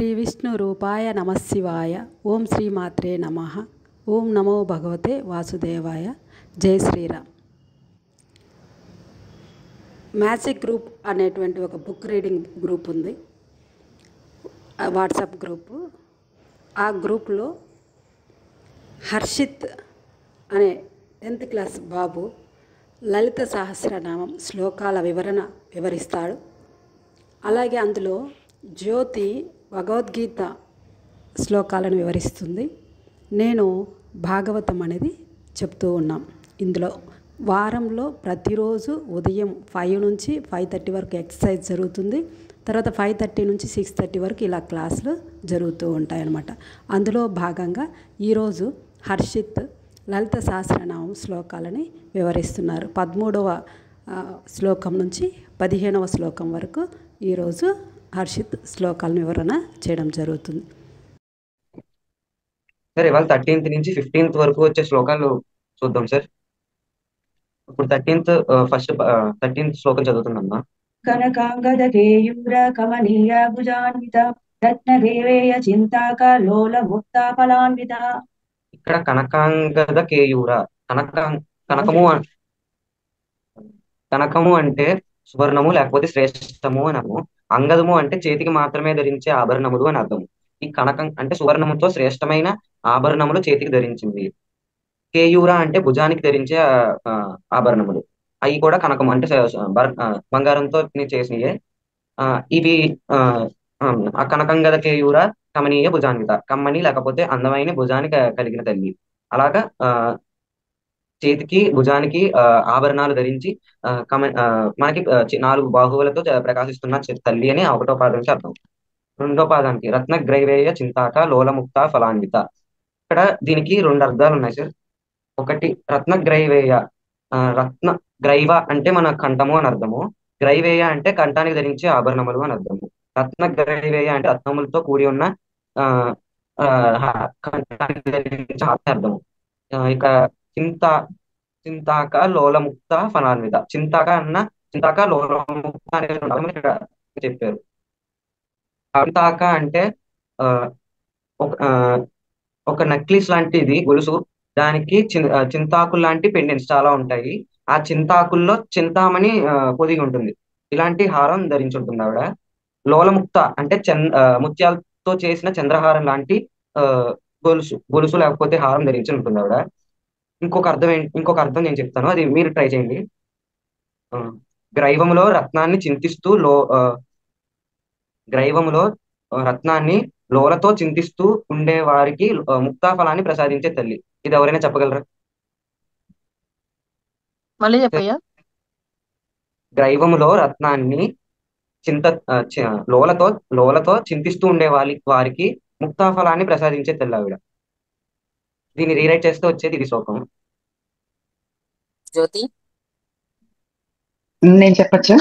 శ్రీ విష్ణు రూపాయ నమశివాయ. ఓం శ్రీమాత్రే నమః. ఓం నమో భగవతే వాసుదేవాయ. జై శ్రీరామ్. మ్యాజిక్ గ్రూప్ అనేటువంటి ఒక బుక్ రీడింగ్ గ్రూప్ ఉంది, వాట్సాప్ గ్రూపు. ఆ గ్రూప్లో హర్షిత్ అనే 10th క్లాస్ బాబు లలిత సహస్రనామం శ్లోకాల వివరిస్తాడు. అలాగే అందులో జ్యోతి భగవద్గీత శ్లోకాలను వివరిస్తుంది. నేను భాగవతం అనేది చెప్తూ ఉన్నాం. ఇందులో వారంలో ప్రతిరోజు ఉదయం 5 నుంచి 5:30 వరకు ఎక్సర్సైజ్ జరుగుతుంది. తర్వాత 5:30 నుంచి 6:30 వరకు ఇలా క్లాసులు జరుగుతూ ఉంటాయన్నమాట. అందులో భాగంగా ఈరోజు హర్షిత్ లలిత సహస్రనామం శ్లోకాలని వివరిస్తున్నారు. 13వ శ్లోకం నుంచి 15వ శ్లోకం వరకు ఈరోజు హర్షిత్ శ్లోకాలను వివరణ చేయడం జరుగుతుంది. సార్ ఇవాళ 13th నుంచి 15th వరకు వచ్చే శ్లోకాలు చూద్దాం సార్. ఇప్పుడు 13th శ్లోకం చదువుతుందమ్మా. కనకాంగద కేయూర కమనీయ భుజాన్విత రత్నదేవేయ చింతాక లోల ముక్తా ఫలాన్విత. ఇక్కడ కనకాంగద కేయూర, కనకము అంటే సువర్ణము లేకపోతే శ్రేష్టము అని అర్థం. అంగదము అంటే చేతికి మాత్రమే ధరించే ఆభరణములు అని అర్థం. ఈ కనకం అంటే సువర్ణముతో శ్రేష్టమైన ఆభరణములు చేతికి ధరించింది. కేయూర అంటే భుజానికి ధరించే ఆభరణములు. అవి కూడా కనకము అంటే బంగారంతో చేసినయే. ఇవి ఆ కనకంగద కేయూర కమనీయ భుజాన్విత, కమ్మని లేకపోతే అందమైన భుజానికి కలిగిన తల్లి. అలాగా చేతికి భుజానికి ఆభరణాలు ధరించి మనకి 4 బాహువులతో ప్రకాశిస్తున్న తల్లి అని 1వ పాదానికి అర్థం. 2వ పాదానికి రత్నగ్రైవేయ చింతాక లోలముక్త ఫలాన్విత. ఇక్కడ దీనికి 2 అర్థాలు ఉన్నాయి సార్. ఒకటి రత్నగ్రైవేయ, రత్న గ్రైవ అంటే మన కంఠము అని అర్థము. గ్రైవేయ అంటే కంఠానికి ధరించే ఆభరణములు అని అర్థము. రత్నగ్రైవేయ అంటే రత్నములతో కూడి ఉన్న కంఠానికి ధరించే అర్థము. ఇక చింతాక లోలముక్త ఫలాన్విత. చింతాక లోలముక్త అనే ఇక్కడ చెప్పారు. చింతాక అంటే ఒక నెక్లెస్ లాంటిది గొలుసు. దానికి చింతాకులు లాంటి పెండెంట్స్ చాలా ఉంటాయి. ఆ చింతాకుల్లో చింతామణి పొదిగి ఉంటుంది. ఇలాంటి హారం ధరించి ఉంటుంది ఆవిడ. లోలముక్త అంటే ముత్యాలతో చేసిన చంద్రహారం లాంటి గొలుసు లేకపోతే హారం ధరించి ఉంటుంది ఆవిడ. ఇంకొక అర్థం నేను చెప్తాను, అది మీరు ట్రై చేయండి. గ్రైవములో రత్నాన్ని లోలతో చింతిస్తూ ఉండే వారికి ముక్తాఫలాన్ని ప్రసాదించే తల్లి. ఇది ఎవరైనా చెప్పగలరా? మళ్ళీ చెప్పయ్యా. గ్రైవములో రత్నాన్ని లోలతో చింతిస్తూ ఉండే వారికి ముక్తాఫలాన్ని ప్రసాదించే తల్లి ఆవిడ. దీన్ని రీరైట్ చేస్తే వచ్చేది ఇది శ్లోకం. జ్యోతి నేను చెప్పచ్చా?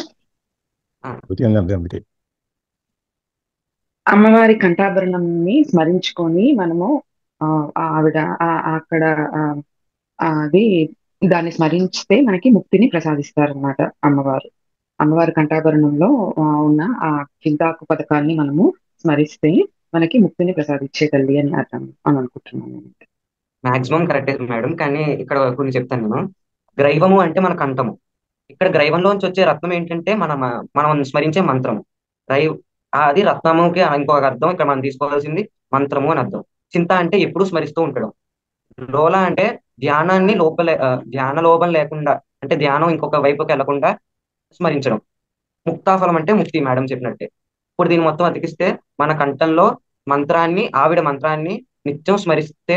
అమ్మవారి కంఠాభరణంని స్మరించుకొని మనము ఆవిడ అక్కడ అది దాన్ని స్మరిస్తే మనకి ముక్తిని ప్రసాదిస్తారనమాట. అమ్మవారి కంఠాభరణంలో ఉన్న ఆ చింతాకు పథకాన్ని మనము స్మరిస్తే మనకి ముక్తిని ప్రసాదించే తల్లి అని అర్థం అని అనుకుంటున్నాను. మాక్సిమం కరెక్టే మేడం, కానీ ఇక్కడ కొన్ని చెప్తాను నేను. గ్రైవము అంటే మన కంఠము. ఇక్కడ గ్రైవంలోంచి వచ్చే రత్నం ఏంటంటే మనం స్మరించే మంత్రము. అది రత్నముకి ఇంకొక అర్థం ఇక్కడ మనం తీసుకోవాల్సింది మంత్రము అని అర్థం. చింత అంటే ఎప్పుడు స్మరిస్తూ ఉండడం. లోల అంటే ధ్యానాన్ని ధ్యాన లోపం లేకుండా, అంటే ధ్యానం ఇంకొక వైపుకి వెళ్లకుండా స్మరించడం. ముక్తాఫలం అంటే ముక్తి, మేడం చెప్పినట్టే. ఇప్పుడు దీన్ని మొత్తం అతికిస్తే మన కంఠంలో ఆవిడ మంత్రాన్ని నిత్యం స్మరిస్తే,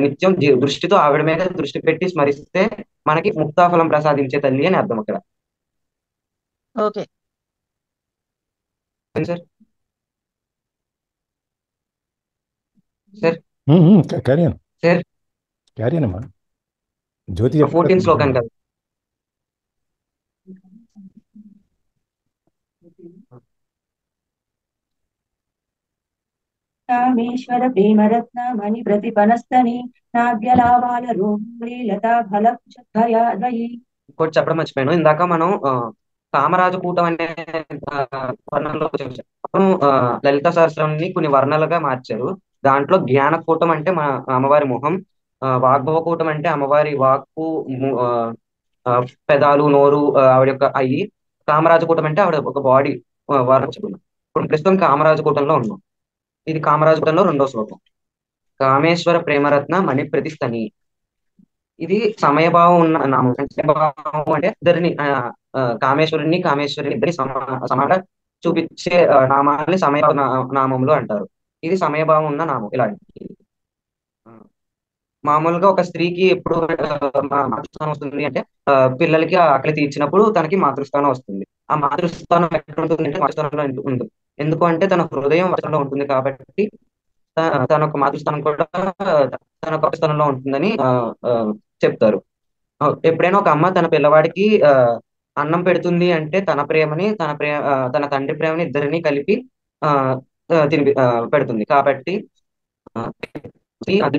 నిత్యం దృష్టితో ఆవిడ మీద దృష్టి పెట్టి స్మరిస్తే మనకి ముక్తాఫలం ప్రసాదించే తల్లి అని అర్థం అక్కడ. Okay sir sir sir 14th శ్లోకం కదా. రామేశ్వర ప్రేమరత్న మణి ప్రతిపనస్తని నాగ్యలావాల రూపీ లతా ఫల ఇంకోటి చెప్పడం మర్చిపోయాను. ఇందాక మనం కామరాజు కూటం అనే వర్ణంలో లలిత సహస్రాన్ని కొన్ని వర్ణాలుగా మార్చారు. దాంట్లో జ్ఞానకూటం అంటే మా అమ్మవారి ముఖం, వాగ్భవ కూటం అంటే అమ్మవారి వాక్కు, ఆ, పెదాలు, నోరు, ఆవిడ యొక్క అయ్యి. కామరాజ కూటం అంటే ఆవిడ ఒక బాడీ వర్ణించుకున్నాం. ఇప్పుడు ప్రస్తుతం కామరాజ కూటంలో ఉన్నాం. ఇది కామరాజ కూటంలో రెండో శ్లోకం. కామేశ్వర ప్రేమరత్న మణి ప్రతిస్తని. ఇది సమయభావం ఉన్న నామం. అంటే సమయభావం అంటే ఇద్దరిని, కామేశ్వరుని కామేశ్వరిని ఇద్దరిని సమానంగా చూపించే నామాల్ని సమయభావ నామములు అంటారు. ఇది సమయభావం ఉన్న నామం. ఇలాంటి మామూలుగా ఒక స్త్రీకి ఎప్పుడు మాతృస్థానం వస్తుంది అంటే, పిల్లలకి ఆకలి తీర్చినప్పుడు తనకి మాతృస్థానం వస్తుంది. ఆ మాతృస్థానం ఎక్కడ ఉంటుంది అంటే మాతృస్థానంలో ఉంటుంది. ఎందుకు అంటే తన హృదయం వచనంలో ఉంటుంది కాబట్టి తన ఒక మాతృస్థానం కూడా తన ఒక స్థానంలో ఉంటుందని ఆ, చెప్తారు. ఎప్పుడైనా ఒక అమ్మ తన పిల్లవాడికి అన్నం పెడుతుంది అంటే తన ప్రేమని, తన తండ్రి ప్రేమని ఇద్దరిని కలిపి ఆ తినిపి పెడుతుంది కాబట్టి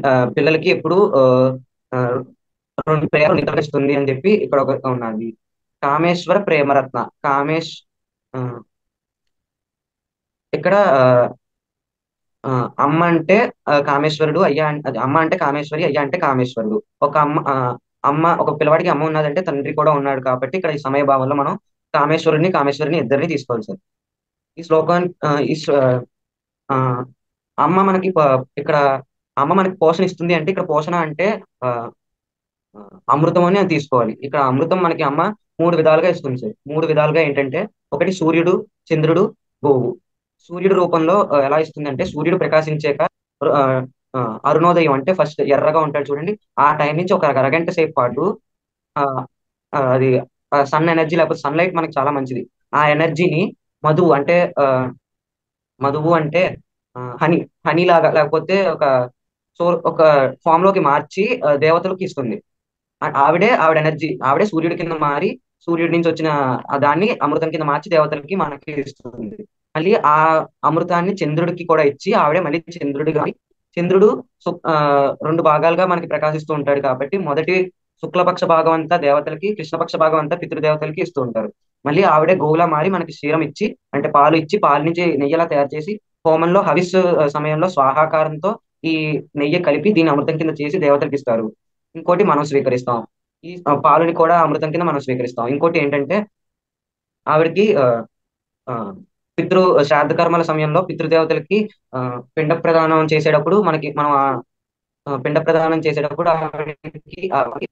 ఆ, పిల్లలకి ఎప్పుడు ఆ, రెండు ప్రేమ నిర్వహిస్తుంది అని చెప్పి ఇక్కడ ఒక ఉన్నది. కామేశ్వర ప్రేమరత్న. ఆ, ఇక్కడ ఆ, అమ్మ అంటే కామేశ్వరుడు, అది అమ్మ అంటే కామేశ్వరి, అయ్యా అంటే కామేశ్వరుడు. ఒక అమ్మ ఒక పిల్లవాడికి అమ్మ ఉన్నదంటే తండ్రి కూడా ఉన్నాడు కాబట్టి ఇక్కడ ఈ సమయ భావంలో మనం కామేశ్వరిని ఇద్దరిని తీసుకోవాలి సార్. ఈ శ్లోకాన్ని ఆ, అమ్మ మనకి ఇక్కడ అమ్మ మనకి పోషణ ఇస్తుంది అంటే ఇక్కడ పోషణ అంటే ఆ, ఆ, అమృతం అని తీసుకోవాలి. ఇక్కడ అమృతం మనకి అమ్మ మూడు విధాలుగా ఇస్తుంది సార్. మూడు విధాలుగా ఏంటంటే, ఒకటి సూర్యుడు, చంద్రుడు, గోవు. సూర్యుడు రూపంలో ఎలా ఇస్తుంది అంటే, సూర్యుడు ప్రకాశించాక ఆ, ఆ, అరుణోదయం అంటే ఫస్ట్ ఎర్రగా ఉంటాడు చూడండి, ఆ టైం నుంచి ఒక అరగంట సేపు పాటు ఆ, అది సన్ ఎనర్జీ లేకపోతే సన్లైట్ మనకి చాలా మంచిది. ఆ ఎనర్జీని మధువు అంటే మధువు అంటే హనీ, హనీ లాగా లేకపోతే ఒక ఫామ్ లోకి మార్చి దేవతలకు ఇస్తుంది. ఆవిడ ఎనర్జీ, ఆవిడే సూర్యుడి కింద మారి సూర్యుడి నుంచి వచ్చిన దాన్ని అమృతం కింద మార్చి దేవతలకి మనకి ఇస్తుంది. మళ్ళీ ఆ అమృతాన్ని చంద్రుడికి కూడా ఇచ్చి ఆవిడే మళ్ళీ చంద్రుడిగా, చంద్రుడు రెండు భాగాలుగా మనకి ప్రకాశిస్తూ ఉంటాడు కాబట్టి మొదటి శుక్లపక్ష భాగం అంతా దేవతలకి, కృష్ణపక్ష భాగం అంతా పితృదేవతలకి ఇస్తూ ఉంటారు. మళ్ళీ ఆవిడే గోవులా మారి మనకి క్షీరం ఇచ్చి, అంటే పాలు ఇచ్చి, పాల నుంచి నెయ్యిలా తయారు చేసి హోమంలో హవిస్సు సమయంలో స్వాహాకారంతో ఈ నెయ్యి కలిపి దీన్ని అమృతం కింద చేసి దేవతలకి ఇస్తారు. ఇంకోటి మనం స్వీకరిస్తాం. ఈ పాలుని కూడా అమృతం కింద మనం స్వీకరిస్తాం. ఇంకోటి ఏంటంటే, ఆవిడకి ఆ, శ్రాద్ధ కర్మల సమయంలో పితృదేవతలకి ఆ, పిండ ప్రదానం చేసేటప్పుడు మనం పిండ ప్రదానం చేసేటప్పుడు ఆవిడకి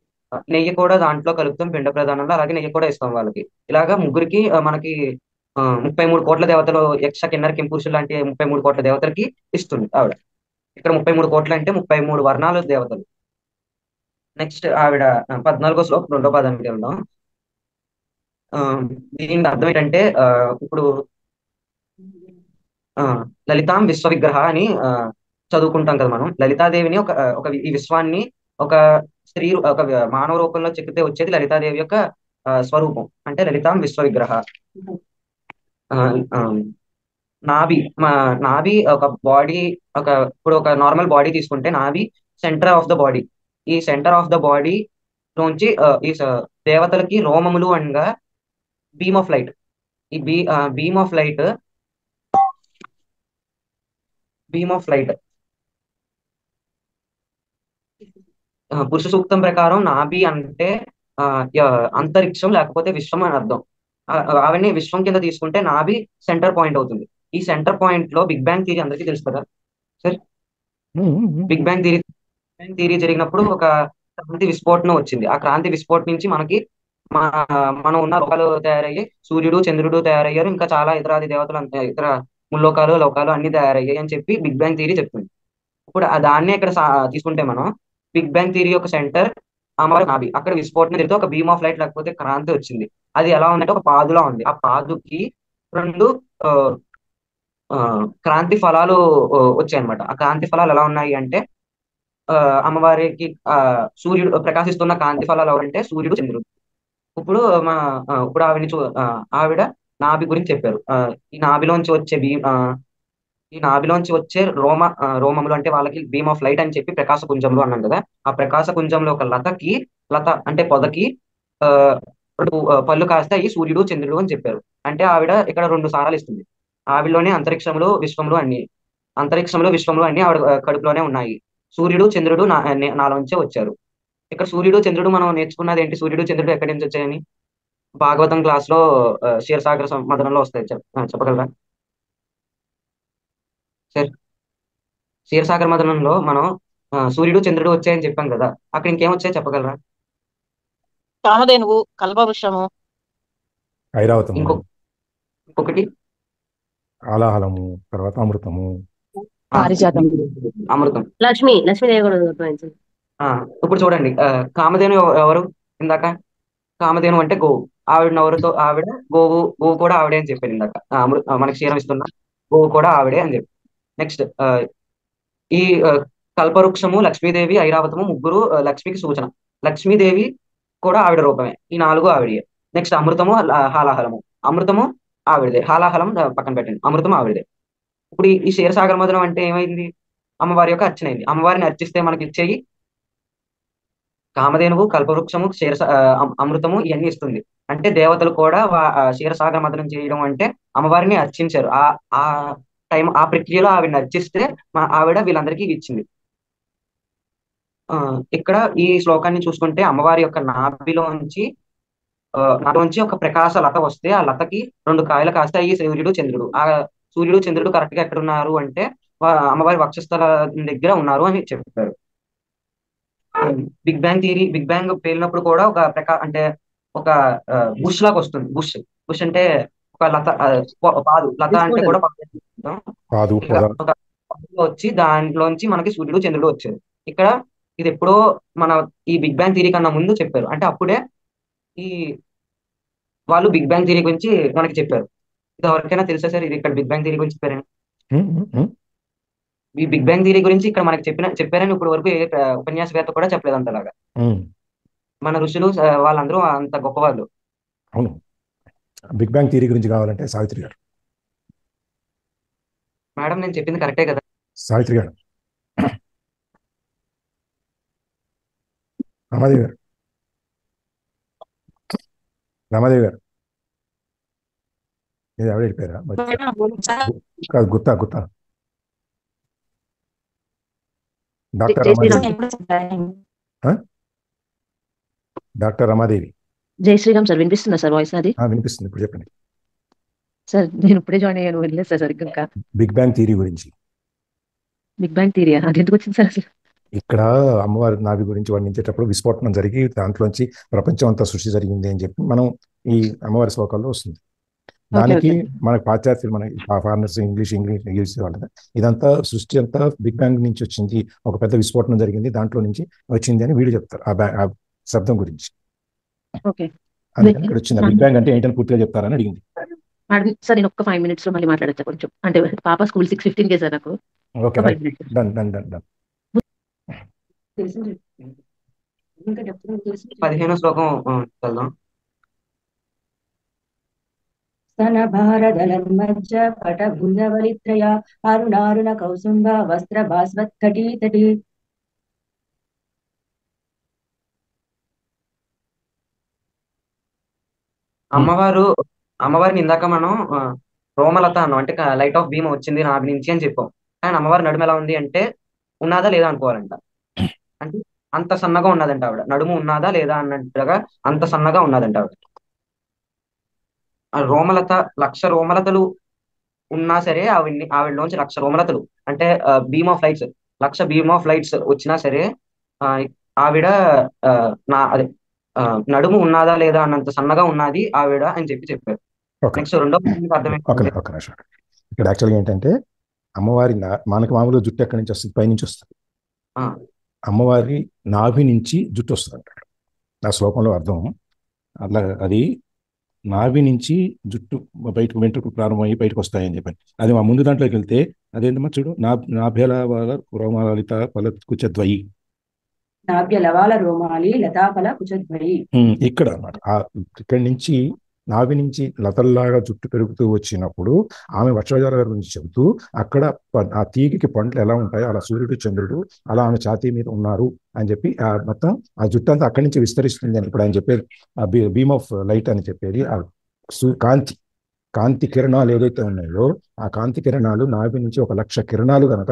నెయ్యి కూడా దాంట్లో కలుపుతాం పిండ ప్రదానంలో. అలాగే నెయ్యి కూడా ఇస్తాం వాళ్ళకి. ఇలాగా ముగ్గురికి మనకి 33 కోట్ల దేవతలు, యక్ష కిన్నర కింపురుషులు లాంటి 33 కోట్ల దేవతలకి ఇస్తుంది ఆవిడ. ఇక్కడ 33 కోట్ల అంటే 33 వర్ణాలు దేవతలు. నెక్స్ట్ ఆవిడ 14వ శ్లోకం రెండో పదానికి వెళ్దాం. ఆ, దీని అర్థం ఏంటంటే, ఇప్పుడు ఆ, లలితాం విశ్వ విగ్రహ అని చదువుకుంటాం కదా మనం. లలితాదేవిని ఈ విశ్వాన్ని ఒక ఒక మానవ రూపంలో చెక్కితే వచ్చేది లలితాదేవి యొక్క స్వరూపం. అంటే లలితాం విశ్వ విగ్రహ. ఆ, ఆ, నాభి ఒక బాడీ, ఇప్పుడు ఒక నార్మల్ బాడీ తీసుకుంటే నాభి సెంటర్ ఆఫ్ ద బాడీ. ఈ సెంటర్ ఆఫ్ ద బాడీ లోంచి దేవతలకి రోమములు అనగా బీమ్ ఆఫ్ లైట్. ఈ beam of light beam of light పురుష సూక్తం ప్రకారం నాభి అంటే ఆ, అంతరిక్షం లేకపోతే విశ్వం అని అర్థం. అవన్నీ విశ్వం కింద తీసుకుంటే నాభి సెంటర్ పాయింట్ అవుతుంది. ఈ సెంటర్ పాయింట్ లో బిగ్ బ్యాంగ్ థియరీ అందరికీ తెలుసు కదా సార్. బిగ్ బ్యాంగ్ థియరీ జరిగినప్పుడు ఒక క్రాంతి విస్ఫోటనం వచ్చింది. ఆ క్రాంతి విస్ఫోటనం నుంచి మనం ఉన్న లోకాలు తయారయ్యాయి. సూర్యుడు, చంద్రుడు తయారయ్యారు. ఇంకా చాలా ఇతరాది దేవతలు, ఇతర ముల్లోకాలు, లోకాలు అన్ని తయారయ్యాయి అని చెప్పి బిగ్ బ్యాంగ్ థియరీ చెప్తుంది. ఇప్పుడు దాన్నే ఇక్కడ తీసుకుంటే మనం బిగ్ బ్యాంగ్ థియరీ యొక్క సెంటర్ అమ్మవారి నాభి. అక్కడ విస్ఫోటనం జరిగితే ఒక బీమ్ ఆఫ్ లైట్ లేకపోతే క్రాంతి వచ్చింది. అది ఎలా ఉందంటే ఒక పాదులా ఉంది. ఆ పాదుకి రెండు ఆ, ఆ, క్రాంతి ఫలాలు వచ్చాయి అనమాట. ఆ క్రాంతి ఫలాలు ఎలా ఉన్నాయి అంటే, ఆ, అమ్మవారికి సూర్యుడు ప్రకాశిస్తున్న కాంతి ఫలాలు ఎవరంటే సూర్యుడు, చంద్రుడు. ఇప్పుడు ఇప్పుడు ఆవిడ నాభి గురించి చెప్పారు. ఈ నాభిలోంచి వచ్చే ఈ నాభిలోంచి వచ్చే రోమములు అంటే వాళ్ళకి బీమ్ ఆఫ్ లైట్ అని చెప్పి ప్రకాశ పుంజములు అన్నాం కదా. ఆ ప్రకాశ పుంజంలో ఒక లత అంటే పొదకి ఆ రెండు పళ్ళు కాస్తే అవి సూర్యుడు, చంద్రుడు అని చెప్పారు. అంటే ఆవిడ ఇక్కడ రెండు సారాలు ఇస్తుంది. ఆవిడలోనే అంతరిక్షంలో విశ్వంలో అన్ని ఆవిడ కడుపులోనే ఉన్నాయి. సూర్యుడు చంద్రుడు నాలోంచే వచ్చారు. ఇక్కడ సూర్యుడు చంద్రుడు మనం నేర్చుకున్నది ఏంటి? సూర్యుడు చంద్రుడు ఎక్కడి నుంచి వచ్చాయని భాగవతం క్లాస్ లో క్షీరసాగర మదనంలో వస్తాయి. చెప్పగలరా సార్? క్షీరసాగర మదనంలో మనం సూర్యుడు చంద్రుడు వచ్చాయని చెప్పాం కదా, అక్కడ ఇంకేం వచ్చాయో చెప్పగలరా? కామధేనువు, కల్పవృక్షము, ఐరావతము, ఇంకొకటి ఆలాహలము, తర్వాత అమృతము. పారిజాతం. అమృతం. లక్ష్మీదేవి కూడా ఉపయోగించింది. ఇప్పుడు చూడండి, కామధేను ఎవరు? ఇందాక కామధేను అంటే గోవు. ఆవిడ గోవు కూడా ఆవిడే అని చెప్పారు ఇందాక. మనకి క్షీరం ఇస్తున్న గోవు కూడా ఆవిడే అని చెప్పి. నెక్స్ట్ ఈ కల్పవృక్షము, లక్ష్మీదేవి, ఐరావతము ముగ్గురు లక్ష్మికి సూచన. లక్ష్మీదేవి కూడా ఆవిడ రూపమే. ఈ 4 ఆవిడే. నెక్స్ట్ అమృతము, హాలాహలము. అమృతము ఆవిడదే, హాలాహలం పక్కన పెట్టండి, అమృతం ఆవిడదే. ఇప్పుడు ఈ క్షీరసాగర మధురం అంటే ఏమైంది? అమ్మవారి యొక్క అర్చన అయింది. అమ్మవారిని అర్చిస్తే మనకి ఇచ్చేయి కామధేనువు, కల్పవృక్షము, అమృతము ఇవన్నీ ఇస్తుంది. అంటే దేవతలు కూడా క్షీరసాగర మదనం చేయడం అంటే అమ్మవారిని అర్చించారు. ఆ ఆ ప్రక్రియలో ఆవిడని అర్చిస్తే ఆవిడ వీళ్ళందరికీ ఇచ్చింది. ఇక్కడ ఈ శ్లోకాన్ని చూసుకుంటే అమ్మవారి యొక్క నాభిలోంచి ఒక ప్రకాశ లత వస్తే ఆ లతకి 2 కాయలు కాస్తే అయ్యి సూర్యుడు చంద్రుడు. ఆ సూర్యుడు చంద్రుడు కరెక్ట్ గా ఎక్కడ ఉన్నారు అంటే అమ్మవారి వక్షస్థల దగ్గర ఉన్నారు అని చెప్పారు. బిగ్ బ్యాంగ్ పేలినప్పుడు కూడా అంటే ఒక బుష్ లాగా వస్తుంది. బుష్ అంటే ఒక లత, లత అంటే కూడా వచ్చి దాంట్లోంచి మనకి సూర్యుడు చంద్రుడు వచ్చారు. ఇక్కడ ఇది ఎప్పుడో ఈ బిగ్ బ్యాంగ్ థియరీ కన్నా ముందు చెప్పారు. అంటే అప్పుడే ఈ వాళ్ళు బిగ్ బ్యాంగ్ థియరీ గురించి మనకి చెప్పారు. ఇది ఎవరికైనా తెలుసా సార్? ఇది ఇక్కడ బిగ్ బ్యాంగ్ థియరీ గురించి చెప్పారని, ఈ బిగ్ బ్యాంగ్ థియరీ గురించి ఇక్కడ మనకి చెప్పారని ఇప్పుడు వరకు ఏ ఉపన్యాసవేత్త కూడా చెప్పలేదు అంతలాగా. మన ఋషులు వాళ్ళందరూ అంత గొప్పవాళ్ళు. అవును, బిగ్ బ్యాంగ్ థియరీ గురించి కావాలంటే సావిత్రి గారు. మేడం నేను చెప్పింది కరెక్టే కదా? సావిత్రి గారు, రామాదేవి గారు, ఇది ఎవరు వెళ్ళిపోయారా? కాదు, గుత్తా డాక్టర్ రమాదేవి. జై శ్రీరామ్ సార్, వినిపిస్తుందా సార్ వాయిస్? అది వినిపిస్తుంది. ఇప్పుడు చెప్పండి సార్. నేను ఇప్పుడే జాయిన్ అయ్యాను, వెళ్ళలేదు సార్ సరిగ్గా. ఇంకా బిగ్ బ్యాంగ్ థియరీ గురించి. బిగ్ బ్యాంగ్ థియరీ అది ఎందుకు వచ్చింది సార్ అసలు? ఇక్కడ అమ్మవారి నాభి గురించి వర్ణించేటప్పుడు విస్ఫోటనం జరిగి దాంట్లోంచి ప్రపంచం అంతా సృష్టి జరిగింది అని చెప్పి మనం ఈ అమ్మవారి శ్లోకాల్లో వస్తుంది. దానికి మనకి పాశ్చాత్యులు, మన ఫారినర్స్ ఇంగ్లీష్ వాళ్ళ ఇదంతా సృష్టి అంతా బిగ్ బ్యాంగ్ నుంచి వచ్చింది, ఒక పెద్ద విస్ఫోటనం జరిగింది, దాంట్లో నుంచి వచ్చింది అని వీళ్ళు చెప్తారు ఆ శబ్దం గురించి. అందుకని ఇక్కడ వచ్చింది. బిగ్ బ్యాంగ్ అంటే ఏంటని పూర్తిగా చెప్తారని అడిగింది సార్. నేను ఒక్క 5 minutes లో మళ్ళీ మాట్లాడచ్చా కొంచెం? అంటే పాప స్కూల్ 6:15 సార్ నాకు. Okay, done. 15వ శ్లోకం చదువుదాం. స్తన భారదలన్మజ్జ పట భుజవలిత్రయ అరుణారుణ కౌసుంభ వస్త్ర భాస్వత్కటీతటి. అమ్మవారిని ఇందాక మనం రోమలత అన్నాం, అంటే లైట్ ఆఫ్ బీమ్ వచ్చింది నాభి నుంచి అని చెప్పాం. కానీ అమ్మవారి నడుము ఎలా ఉంది అంటే ఉన్నదా లేదా అనుకోవాలంట. అంటే అంత సన్నగా ఉన్నదంట ఆవిడ. నడుము ఉన్నదా లేదా అన్నట్టుగా అంత సన్నగా ఉన్నదంట ఆవిడ. రోమలత 1,00,000 రోమలతలు ఉన్నా సరే ఆవిడలోంచి 1,00,000 రోమలతలు అంటే beam of lights, 1,00,000 beam of lights వచ్చినా సరే ఆవిడ అదే నడుము ఉన్నదా లేదా అన్నంత సన్నగా ఉన్నది ఆవిడ అని చెప్పారు. నెక్స్ట్ రెండవ అర్థం ఇక్కడ యాక్చువల్గా ఏంటంటే అమ్మవారి మనకు మామూలుగా జుట్టు ఎక్కడి నుంచి వస్తుంది? పైనుంచి వస్తుంది. అమ్మవారి నాభి నుంచి జుట్టు వస్తుంది అంటాడు ఆ శ్లోకంలో అర్థం. అట్లా అది నాభి నుంచి జుట్టు బయటకు వెంట్రుకలు ప్రారంభమయ్యి బయటకు వస్తాయని చెప్పాను. అది మా ముందు దాంట్లోకి వెళ్తే అదేంటమ్మా చూడు, నాభ్యల రోమాలిత ఫల కుచద్వయి, నాభ్యలవాల రోమాలి లతాఫల కుచద్వయి. ఇక్కడ అన్నమాట. ఇక్కడి నుంచి నాభి నుంచి లతల్లాగా జుట్టు పెరుగుతూ వచ్చినప్పుడు ఆమె వక్షోజాల గారి గురించి చెబుతూ అక్కడ ఆ తీగికి పంటలు ఎలా ఉంటాయో అలా సూర్యుడు చంద్రుడు అలా ఆమె ఛాతీ మీద ఉన్నారు అని చెప్పి మొత్తం ఆ జుట్టు అంతా అక్కడి నుంచి విస్తరిస్తుంది అని ఇప్పుడు ఆయన చెప్పేది. ఆ బీమ్ ఆఫ్ లైట్ అని చెప్పేది ఆ కాంతి కాంతి కిరణాలు ఏదైతే ఉన్నాయో ఆ కాంతి కిరణాలు నాభి నుంచి 1,00,000 కిరణాలు కనుక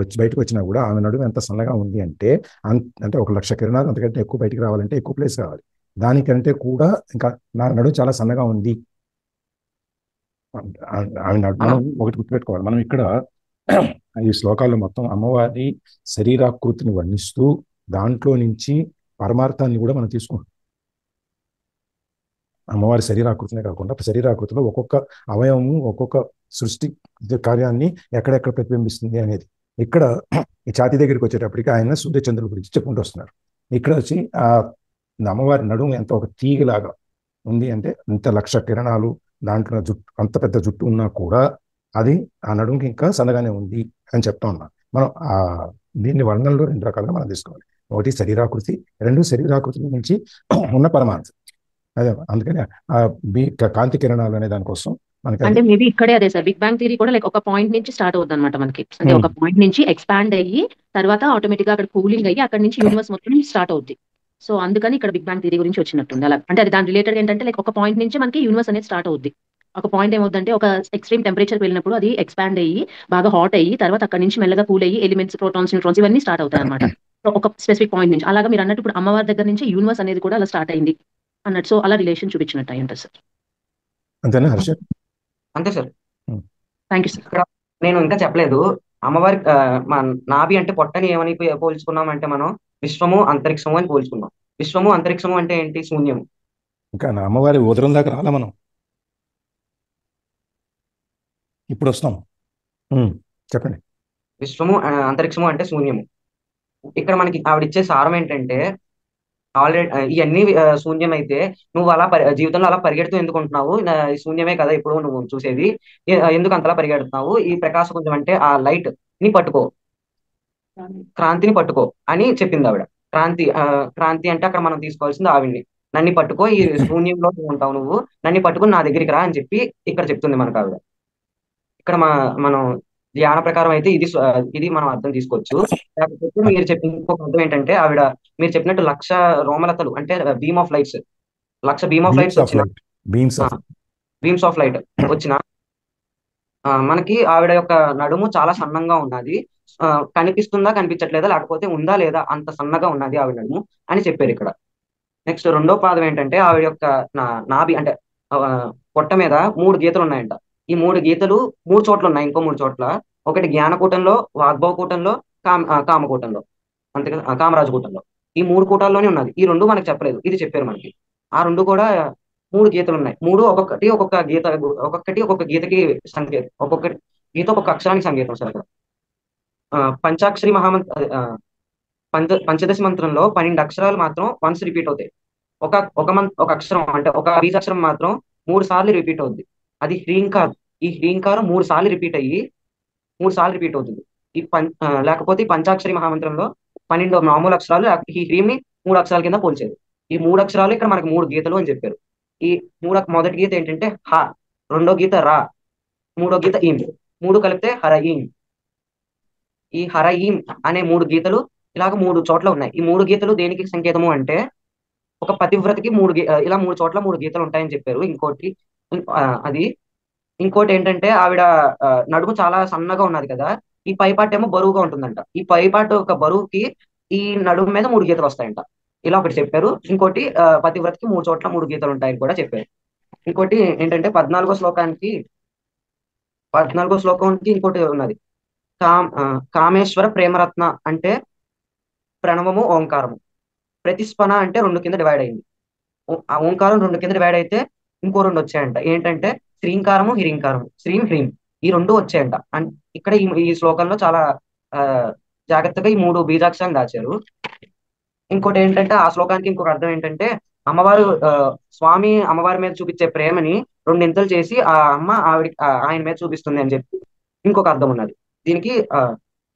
వచ్చి బయటకు వచ్చినా కూడా ఆమె నడుము ఎంత సన్నగా ఉంది అంటే అంటే 1,00,000 కిరణాలు అంతకంటే ఎక్కువ బయటికి రావాలంటే ఎక్కువ ప్లేస్ కావాలి. దానికంటే కూడా ఇంకా నా నడుము చాలా సన్నగా ఉంది. ఆమె మనం ఒకటి గుర్తుపెట్టుకోవాలి, మనం ఇక్కడ ఈ శ్లోకాల్లో మొత్తం అమ్మవారి శరీరాకృతిని వర్ణిస్తూ దాంట్లో నుంచి పరమార్థాన్ని కూడా మనం తీసుకుంటాం. అమ్మవారి శరీరాకృతినే కాకుండా శరీరాకృతిలో ఒక్కొక్క అవయవము ఒక్కొక్క సృష్టి కార్యాన్ని ఎక్కడెక్కడ ప్రతిబింబిస్తుంది అనేది. ఇక్కడ ఈ ఛాతీ దగ్గరికి వచ్చేటప్పటికి ఆయన సూర్యచంద్రుల గురించి చెప్పుకుంటూ వస్తున్నారు. ఇక్కడ వచ్చి ఆ అమ్మవారి నడుము ఎంత ఒక తీగలాగా ఉంది అంటే ఇంత 1,00,000 కిరణాలు దాంట్లో జుట్టు అంత పెద్ద జుట్టు ఉన్నా కూడా అది ఆ నడుముకి ఇంకా సన్నగానే ఉంది అని చెప్తా ఉన్నాం. మనం దీన్ని వర్ణనలో 2 రకాలుగా మనం తీసుకోవాలి. ఒకటి శరీరాకృతి, 2 శరీరాకృతి నుంచి ఉన్న పరమార్థం. అదే అందుకని కాంతి కిరణాలు అనే దానికోసం మనకి అంటే మేబీ ఇక్కడే అదే సార్ బిగ్ బ్యాంగ్ థియరీ కూడా లైక్ ఒక పాయింట్ నుంచి స్టార్ట్ అవుతుంది అనమాట మనకి. అంటే ఒక పాయింట్ నుంచి ఎక్స్పాండ్ అయ్యి తర్వాత ఆటోమేటిక్ గా అక్కడ కూలింగ్ అయ్యి అక్కడ నుంచి యూనివర్స్ మొత్తం స్టార్ట్ అవుతుంది. సో అందుకని ఇక్కడ బిగ్ బ్యాంగ్ థియరీ గురించి వచ్చినట్టుంది. అలా అంటే అది దాని రిలేటెడ్ ఏంటంటే లైక్ ఒక పాయింట్ నుంచి మనకి యూనివర్స్ అనేది స్టార్ట్ అవుద్ది. ఒక పాయింట్ ఏమవుతుందంటే ఒక ఎక్స్ట్రీమ్ టెంపరేచర్ వెళ్ళినప్పుడు అది ఎక్స్పాండ్ అయ్యి బాగా హాట్ అయ్యి తర్వాత అక్కడ నుంచి మెల్లగా కూల్ అయ్యి ఎలిమెంట్స్ ప్రోటాన్స్ న్యూట్రాన్స్ ఇవన్నీ స్టార్ట్ అవుతాయి అనమాట. ఒక స్పెసిఫిక్ పాయింట్ నుంచి. అలాగా మీరు అన్నట్టు ఇప్పుడు అమ్మవారి దగ్గర నుంచి యూనివర్స్ అనేది కూడా అలా స్టార్ట్ అయింది అన్నట్టు. సో అలా రిలేషన్ చూపించినట్టు అయ్యి ఉంటుంది సార్. అంతేనా హర్ష? అంతే సార్. Thank you sir. ఇక్కడ నేను ఇంకా చెప్పలేదు. అమ్మవారి నాభి అంటే పొట్టని ఏమని పోల్చుకున్నాం అంటే మనం విశ్వము అంతరిక్షము అని పోల్చుకున్నాం. విశ్వము అంతరిక్షము అంటే ఏంటి? శూన్యము. ఇంకా నా అమ్మవారి ఉదరం దాకా రాలా మనం, ఇప్పుడు వస్తాం. చెప్పండి. విశ్వము అంతరిక్షము అంటే శూన్యము. ఇక్కడ మనకి ఆవిడిచ్చే సారం ఏంటంటే ఆల్రెడీ ఇవన్నీ శూన్యం అయితే నువ్వు అలా జీవితంలో అలా పరిగెడుతూ ఎందుకు ఉంటున్నావు? శూన్యమే కదా ఇప్పుడు నువ్వు చూసేది, ఎందుకు అంతలా పరిగెడుతున్నావు? ఈ ప్రకాశపుంజం అంటే ఆ లైట్ ని పట్టుకో, క్రాంతిని పట్టుకో అని చెప్పింది ఆవిడ. క్రాంతి అంటే అక్కడ మనం తీసుకోవాల్సింది ఆవిడ్ని. నన్ను పట్టుకో, ఈ శూన్యంలో ఉంటావు నువ్వు, నన్ను పట్టుకుని నా దగ్గరికి రా అని చెప్పి ఇక్కడ చెప్తుంది మనకు ఆవిడ. ఇక్కడ మనం ధ్యాన ప్రకారం అయితే ఇది మనం అర్థం తీసుకోవచ్చు. లేకపోతే మీరు చెప్పిన ఇంకొక అర్థం ఏంటంటే ఆవిడ మీరు చెప్పినట్టు 1,00,000 రోమలతలు అంటే beam of lights, 1,00,000 beam of lights వచ్చిన బీమ్స్ ఆఫ్ లైట్ వచ్చిన మనకి ఆవిడ యొక్క నడుము చాలా సన్నంగా ఉన్నది. కనిపిస్తుందా కనిపించట్లేదా లేకపోతే ఉందా లేదా అంత సన్నగా ఉన్నది ఆవిడ నడుము అని చెప్పారు ఇక్కడ. నెక్స్ట్ రెండో పాదం ఏంటంటే ఆవిడ యొక్క నాభి అంటే పొట్ట మీద 3 గీతలు ఉన్నాయంట. ఈ 3 గీతలు 3 చోట్ల ఉన్నాయి, ఇంకో 3 చోట్ల. ఒకటి జ్ఞానకూటంలో, వాగ్భవ కూటంలో, కామకూటంలో, అంతే కదా, కామరాజు కూటంలో. ఈ 3 కూటాల్లోనే ఉన్నది. ఈ 2 మనకి చెప్పలేదు, ఇది చెప్పారు మనకి. ఆ 2 కూడా 3 గీతలు ఉన్నాయి. 3 ఒక్కొక్కటి ఒక్కొక్క గీతకి సంకేతం, ఒక్కొక్కటి గీత ఒక్కొక్క అక్షరానికి సంకేతం సార్. అక్కడ పంచాక్షరి పంచదశ మంత్రంలో 12 అక్షరాలు మాత్రం వన్స్ రిపీట్ అవుతాయి. ఒక అక్షరం అంటే ఒక బీజాక్షరం మాత్రం 3 సార్లు రిపీట్ అవుద్ది. అది హ్రీంకారం. ఈ హ్రీంకారం 3 సార్లు రిపీట్ అయ్యి 3 సార్లు రిపీట్ అవుతుంది. లేకపోతే ఈ పంచాక్షరి మహామంత్రంలో 12 మామూలు అక్షరాలు ఈ హ్రీంని 3 అక్షరాల కింద పోల్చేది. ఈ 3 అక్షరాలు ఇక్కడ మనకు 3 గీతలు అని చెప్పారు. ఈ మొదటి గీత ఏంటంటే హ, రెండో గీత రా, మూడో గీత ఈం, 3 కలిపితే హరఈం. ఈ హరఈం అనే 3 గీతలు ఇలాగ 3 చోట్ల ఉన్నాయి. ఈ 3 గీతలు దేనికి సంకేతము అంటే ఒక పతివ్రతకి ఇలా 3 చోట్ల 3 గీతలు ఉంటాయని చెప్పారు. ఇంకోటి ఏంటంటే ఆవిడ నడుము చాలా సన్నగా ఉన్నది కదా, ఈ పైపాటు ఏమో బరువుగా ఉంటుందంట. ఈ పైపాటు ఒక బరువుకి ఈ నడుము మీద 3 గీతలు వస్తాయంట. ఇలా ఒకటి చెప్పారు. ఇంకోటి పతివ్రతకి 3 చోట్ల 3 గీతలు ఉంటాయని కూడా చెప్పారు. ఇంకోటి ఏంటంటే 14వ శ్లోకానికి ఇంకోటి ఉన్నది. కామేశ్వర ప్రేమరత్న అంటే ప్రణవము ఓంకారము. ప్రతిస్పన అంటే 2 కింద డివైడ్ అయింది. ఆ ఓంకారం 2 కింద డివైడ్ అయితే ఇంకో 2 వచ్చాయంట. ఏంటంటే శ్రీంకారము హిరింకారము, శ్రీం హ్రీం, ఈ 2 వచ్చాయంట. ఇక్కడ ఈ శ్లోకంలో చాలా జాగ్రత్తగా ఈ 3 బీజాక్షరాలు దాచారు. ఇంకోటి ఏంటంటే ఆ శ్లోకానికి ఇంకొక అర్థం ఏంటంటే స్వామి అమ్మవారి మీద చూపించే ప్రేమని 2 ఇంతలు చేసి ఆ అమ్మ ఆయన మీద చూపిస్తుంది అని చెప్పి ఇంకొక అర్థం ఉన్నది. దీనికి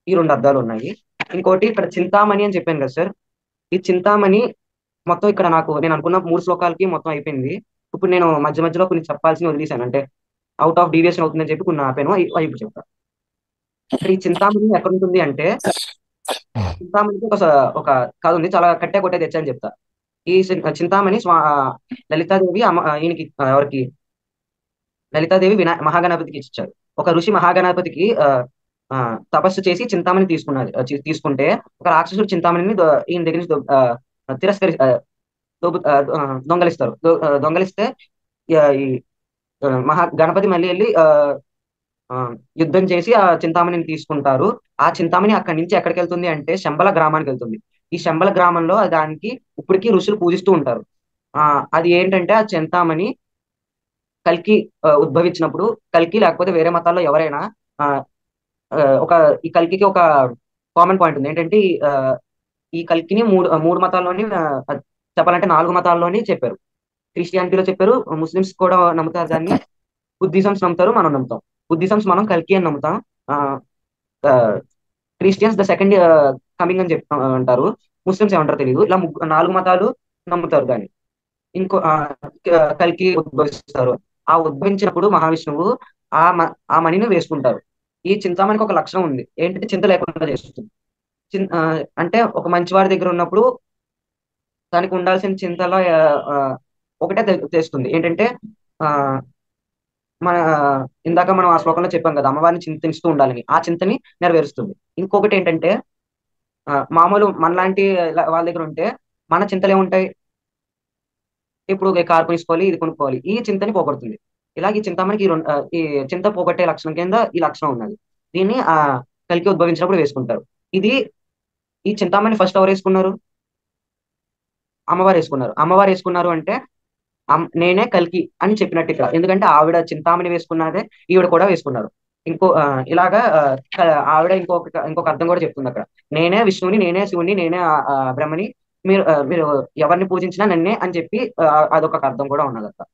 ఈ 2 అర్థాలు ఉన్నాయి. ఇంకోటి ఇక్కడ చింతామణి అని చెప్పాను కదా సార్, ఈ చింతామణి మొత్తం ఇక్కడ నేను అనుకున్న 3 శ్లోకాలకి మొత్తం అయిపోయింది. ఇప్పుడు నేను మధ్య మధ్యలో కొన్ని చెప్పాల్సి వదిలేశాను, అంటే అవుట్ ఆఫ్ డీవియేషన్ అవుతుందని చెప్పి కొన్ని ఆపాను. ఇప్పుడు చెప్తా. ఈ చింతామణి ఎక్కడ ఉంటుంది అంటే చింతామణికి ఒక కథ ఉంది, చాలా కట్టే కొట్టే తెచ్చని చెప్తా. ఈ చింతామణి లలితాదేవి ఈయనకి ఎవరికి లలితాదేవి మహాగణపతికి ఇచ్చారు. ఒక ఋషి మహాగణపతికి తపస్సు చేసి చింతామణి తీసుకుంటే ఒక రాక్షసుడు చింతామణిని ఈయన దగ్గర నుంచి తిరస్కరి దొంగలిస్తారు. దొంగలిస్తే ఈ గణపతి మళ్ళీ వెళ్ళి యుద్ధం చేసి ఆ చింతామణిని తీసుకుంటారు. ఆ చింతామణి అక్కడి నుంచి ఎక్కడికి వెళ్తుంది అంటే శంబల గ్రామానికి వెళ్తుంది. ఈ శంబల గ్రామంలో దానికి ఇప్పటికీ ఋషులు పూజిస్తూ ఉంటారు. అది ఏంటంటే ఆ చింతామణి కల్కి ఉద్భవించినప్పుడు, కల్కి లేకపోతే వేరే మతాల్లో ఎవరైనా ఈ కల్కికి ఒక కామన్ పాయింట్ ఉంది. ఏంటంటే ఈ కల్కిని మూడు మతాల్లోని చెప్పాలంటే 4 మతాల్లోని చెప్పారు. క్రిస్టియానిటీలో చెప్పారు, ముస్లిమ్స్ కూడా నమ్ముతారు దాన్ని, బుద్ధిజమ్స్ నమ్ముతారు, మనం నమ్ముతాం. బుద్ధిజమ్స్ మనం కల్కి అని నమ్ముతాం. క్రిస్టియన్స్ ద సెకండ్ కమింగ్ అని అంటారు. ముస్లిమ్స్ ఏమంటారో తెలియదు. ఇలా 4 మతాలు నమ్ముతారు దాన్ని. ఇంకో కల్కి ఉద్భవిస్తారు. ఆ ఉద్భవించినప్పుడు మహావిష్ణువు ఆ మణిని వేసుకుంటారు. ఈ చింతామణికి ఒక లక్షణం ఉంది, ఏంటంటే చింత లేకుండా చేస్తుంది. అంటే ఒక మంచివాడి దగ్గర ఉన్నప్పుడు దానికి ఉండాల్సిన చింతలో ఒకటే తెస్తుంది. ఏంటంటే మన ఇందాక మనం ఆ శ్లోకంలో చెప్పాం కదా, అమ్మవారిని చింతిస్తూ ఉండాలని. ఆ చింతని నెరవేరుస్తుంది. ఇంకొకటి ఏంటంటే మామూలు మనలాంటి వాళ్ళ దగ్గర ఉంటే మన చింతలు ఏముంటాయి, ఇప్పుడు కారు కొనుక్కోవాలి, ఇది కొనుక్కోవాలి, ఈ చింతని పోగొడుతుంది. ఇలాగ ఈ చింతామణికి ఈ చింత పోగొట్టే లక్షణం కింద ఈ లక్షణం ఉన్నది. దీన్ని కల్కి ఉద్భవించినప్పుడు వేసుకుంటారు. ఈ చింతామణి ఫస్ట్ ఎవరు వేసుకున్నారు? అమ్మవారు వేసుకున్నారు. అమ్మవారు వేసుకున్నారు అంటే నేనే కల్కి అని చెప్పినట్టు ఇక్కడ. ఎందుకంటే ఆవిడ చింతామణి వేసుకున్నదే ఈవిడ కూడా వేసుకున్నారు. ఇలాగా ఆవిడ ఇంకొక అర్థం కూడా చెప్తుంది అక్కడ. నేనే విష్ణువుని, నేనే శివుని, నేనే బ్రహ్మని, మీరు ఎవరిని పూజించినా నన్నే అని చెప్పి అదొక అర్థం కూడా ఉన్నది అక్కడ.